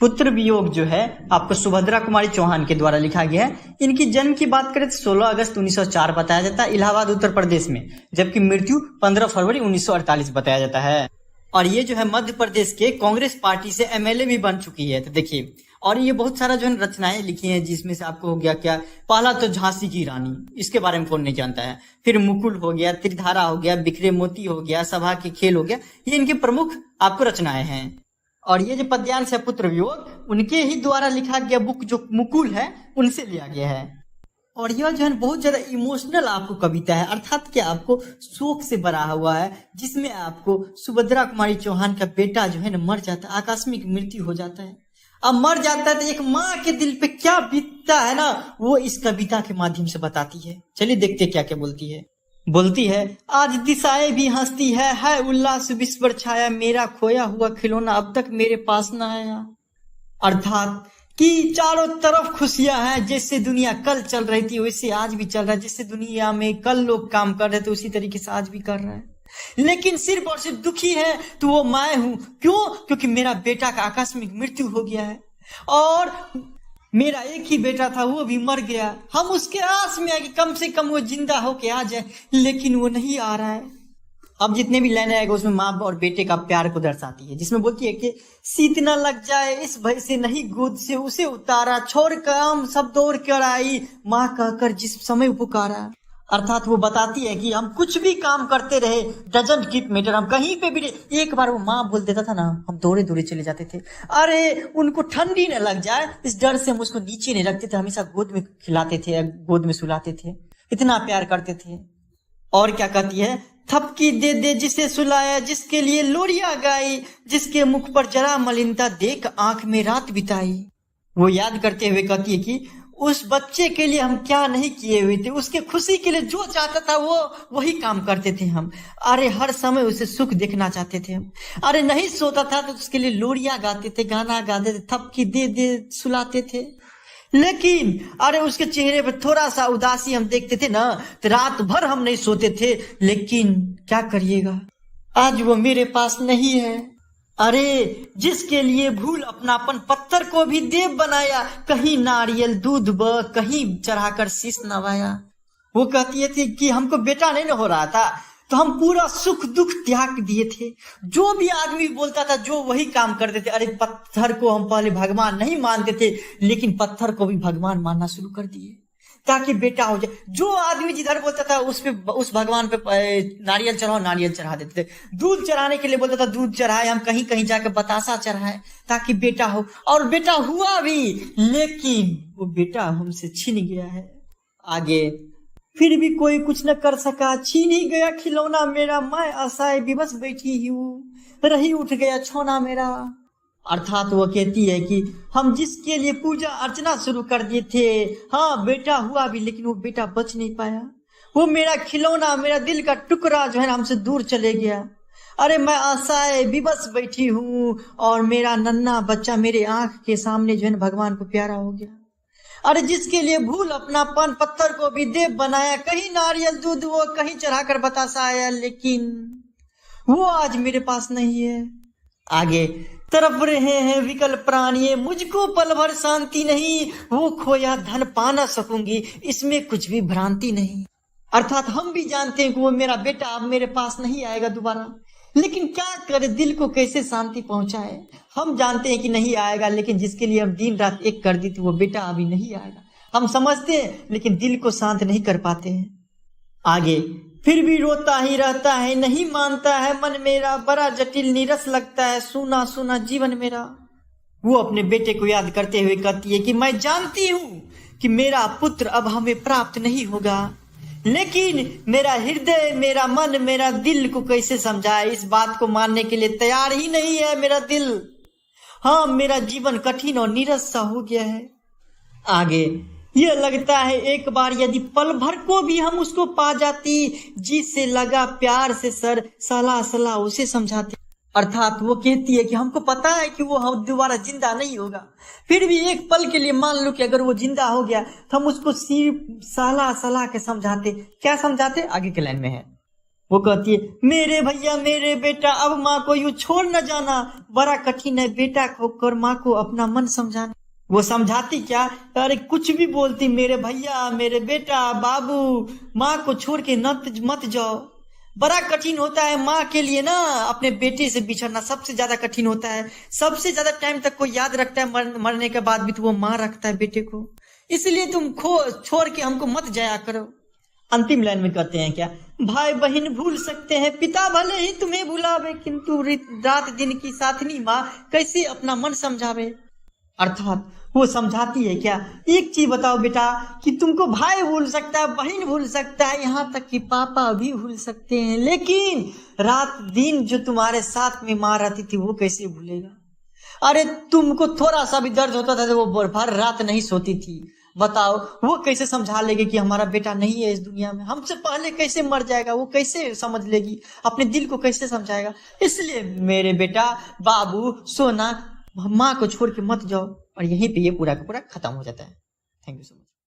पुत्र वियोग जो है आपको सुभद्रा कुमारी चौहान के द्वारा लिखा गया है। इनकी जन्म की बात करें तो 16 अगस्त 1904 बताया जाता है इलाहाबाद उत्तर प्रदेश में, जबकि मृत्यु 15 फरवरी 1948 बताया जाता है। और ये जो है मध्य प्रदेश के कांग्रेस पार्टी से एमएलए भी बन चुकी है। तो देखिए, और ये बहुत सारा जो है रचनाएं लिखी हैं, जिसमें से आपको हो गया क्या, पहला तो झांसी की रानी, इसके बारे में कौन नहीं जानता है। फिर मुकुल हो गया, त्रिधारा हो गया, बिखरे मोती हो गया, सभा के खेल हो गया, ये इनके प्रमुख आपको रचनाएं हैं। और ये जो पद्यांश है पुत्र वियोग, उनके ही द्वारा लिखा गया बुक जो मुकुल है उनसे लिया गया है। और यह जो है बहुत ज्यादा इमोशनल आपको कविता है, अर्थात क्या आपको शोक से भरा हुआ है, जिसमें आपको सुभद्रा कुमारी चौहान का बेटा जो है ना मर जाता है, आकस्मिक मृत्यु हो जाता है। अब मर जाता है तो एक माँ के दिल पे क्या बीतता है ना, वो इस कविता के माध्यम से बताती है। चलिए देखते क्या क्या बोलती है। बोलती है, आज दिशाएं भी हंसती है उल्लास विश्व छाया, मेरा खोया हुआ खिलौना अब तक मेरे पास न आया। अर्थात कि चारों तरफ खुशियां हैं, जैसे दुनिया कल चल रही थी वैसे आज भी चल रहा है, जैसे दुनिया में कल लोग काम कर रहे थे उसी तरीके से आज भी कर रहे हैं। लेकिन सिर्फ और सिर्फ दुखी है तो वो मैं हूं। क्यों? क्योंकि मेरा बेटा का आकस्मिक मृत्यु हो गया है और मेरा एक ही बेटा था, वो भी मर गया। हम उसके आस में है कि कम से कम वो जिंदा होके आ जाए, लेकिन वो नहीं आ रहा है। अब जितने भी लाइन आएगा उसमें माँ और बेटे का प्यार को दर्शाती है, जिसमें बोलती है कि शीत न लग जाए इस भय से नहीं गोद से उसे उतारा, छोड़ काम सब दौड़ कर आई, माँ कहकर जिस समय पुकारा। अर्थात वो बताती है कि हम कुछ भी काम करते रहे, डजंट कीप मैटर, हम कहीं पे भी रहे। एक बार वो माँ बोल देता था ना, हम दौड़े दौड़े चले जाते थे। अरे उनको ठंडी न लग जाए इस डर से हम उसको नीचे नहीं रखते थे, हमेशा गोद में खिलाते थे, गोद में सुलाते थे, इतना प्यार करते थे। और क्या कहती है, थपकी दे दे जिसे सुलाया, जिसके लिए लोरिया गाई, जिसके मुख पर जरा मलिनता देख आंख में रात बिताई। वो याद करते हुए कहती है कि उस बच्चे के लिए हम क्या नहीं किए हुए थे, उसके खुशी के लिए जो चाहता था वो वही काम करते थे हम। अरे हर समय उसे सुख देखना चाहते थे हम। अरे नहीं सोता था तो उसके लिए लोरिया गाते थे, गाना गाते थे, थपकी दे दे सुलाते थे। लेकिन अरे उसके चेहरे पर थोड़ा सा उदासी हम देखते थे ना, तो रात भर हम नहीं सोते थे। लेकिन क्या करिएगा, आज वो मेरे पास नहीं है। अरे जिसके लिए भूल अपनापन पत्थर को भी देव बनाया, कहीं नारियल दूध ब कहीं चढ़ाकर शीश नवाया। वो कहती थी कि हमको बेटा नहीं हो रहा था तो हम पूरा सुख दुख त्याग दिए थे, जो भी आदमी बोलता था जो वही काम करते थे। अरे पत्थर को हम पहले भगवान नहीं मानते थे, लेकिन पत्थर को भी भगवान मानना शुरू कर दिए ताकि बेटा हो जाए। जो आदमी जिधर बोलता था उस भगवान पे नारियल चढ़ाओ, नारियल चढ़ा देते थे। दूध चढ़ाने के लिए बोलता था, दूध चढ़ाए। हम कहीं कहीं जाकर बतासा चढ़ाए ताकि बेटा हो, और बेटा हुआ भी, लेकिन वो बेटा हमसे छीन गया है। आगे, फिर भी कोई कुछ न कर सका, छीन ही गया खिलौना मेरा, मैं असहाय विवश बैठी हूँ, रही उठ गया छोना मेरा। अर्थात वो कहती है कि हम जिसके लिए पूजा अर्चना शुरू कर दिए थे, हाँ बेटा हुआ भी, लेकिन वो बेटा बच नहीं पाया। वो मेरा खिलौना, मेरा दिल का टुकड़ा जो है ना हमसे दूर चले गया। अरे मैं असहाय विवश बैठी हूँ और मेरा नन्हा बच्चा मेरे आंख के सामने जो है ना भगवान को प्यारा हो गया। अरे जिसके लिए भूल अपनापन पत्थर को भी देव बनाया, कहीं नारियल दूध वो कहीं चढ़ाकर बतासा आया, लेकिन वो आज मेरे पास नहीं है। आगे, तरफ रहे हैं विकल प्राणी, मुझको पल भर शांति नहीं, वो खोया धन पा ना सकूंगी, इसमें कुछ भी भ्रांति नहीं। अर्थात हम भी जानते हैं कि वो मेरा बेटा अब मेरे पास नहीं आएगा दोबारा, लेकिन क्या करे, दिल को कैसे शांति पहुंचाए। हम जानते हैं कि नहीं आएगा, लेकिन जिसके लिए हम दिन रात एक कर दी थी वो बेटा अभी नहीं आएगा। हम समझते हैं लेकिन दिल को शांत नहीं कर पाते हैं। आगे, फिर भी रोता ही रहता है, नहीं मानता है मन मेरा, बड़ा जटिल नीरस लगता है, सूना सूना जीवन मेरा। वो अपने बेटे को याद करते हुए कहती है कि मैं जानती हूँ कि मेरा पुत्र अब हमें प्राप्त नहीं होगा, लेकिन मेरा हृदय, मेरा मन, मेरा दिल को कैसे समझाए, इस बात को मानने के लिए तैयार ही नहीं है मेरा दिल। हाँ, मेरा जीवन कठिन और नीरस सा हो गया है। आगे, यह लगता है एक बार यदि पल भर को भी हम उसको पा जाती, जी से लगा प्यार से सर सलाह सलाह उसे समझाते। अर्थात वो कहती है कि हमको पता है कि वो हम दोबारा जिंदा नहीं होगा, फिर भी एक पल के लिए मान लो कि अगर वो जिंदा हो गया तो हम उसको सिर्फ सलाह सलाह के समझाते। क्या समझाते? आगे के लाइन में है, वो कहती है, मेरे भैया मेरे बेटा अब माँ को यूं छोड़ न जाना, बड़ा कठिन है बेटा खोकर माँ को अपना मन समझाना। वो समझाती क्या, अरे कुछ भी बोलती, मेरे भैया मेरे बेटा बाबू माँ को छोड़ के मत जाओ। बड़ा कठिन होता है माँ के लिए ना, अपने बेटे से बिछड़ना सबसे ज्यादा कठिन होता है। सबसे ज्यादा टाइम तक कोई याद रखता है मरने के बाद भी, तो वो माँ रखता है बेटे को। इसलिए तुम छोड़ के हमको मत जाया करो। अंतिम लाइन में कहते हैं क्या, भाई बहन भूल सकते हैं, पिता भले ही तुम्हें भुलावे, किंतु रात दिन की साथनी माँ कैसे अपना मन समझावे। अर्थात वो समझाती है क्या, एक चीज बताओ बेटा, कि तुमको भाई भूल सकता है, बहन भूल सकता है, यहाँ तक कि पापा भी भूल सकते हैं, लेकिन रात दिन जो तुम्हारे साथ में माँ रहती थी वो कैसे भूलेगा। अरे तुमको थोड़ा सा भी दर्द होता था तो वो भर रात नहीं सोती थी। बताओ वो कैसे समझा लेगी कि हमारा बेटा नहीं है इस दुनिया में, हमसे पहले कैसे मर जाएगा, वो कैसे समझ लेगी, अपने दिल को कैसे समझाएगा। इसलिए मेरे बेटा बाबू सोना, माँ को छोड़ के मत जाओ। और यहीं पे ये पूरा का पूरा खत्म हो जाता है। Thank you so much.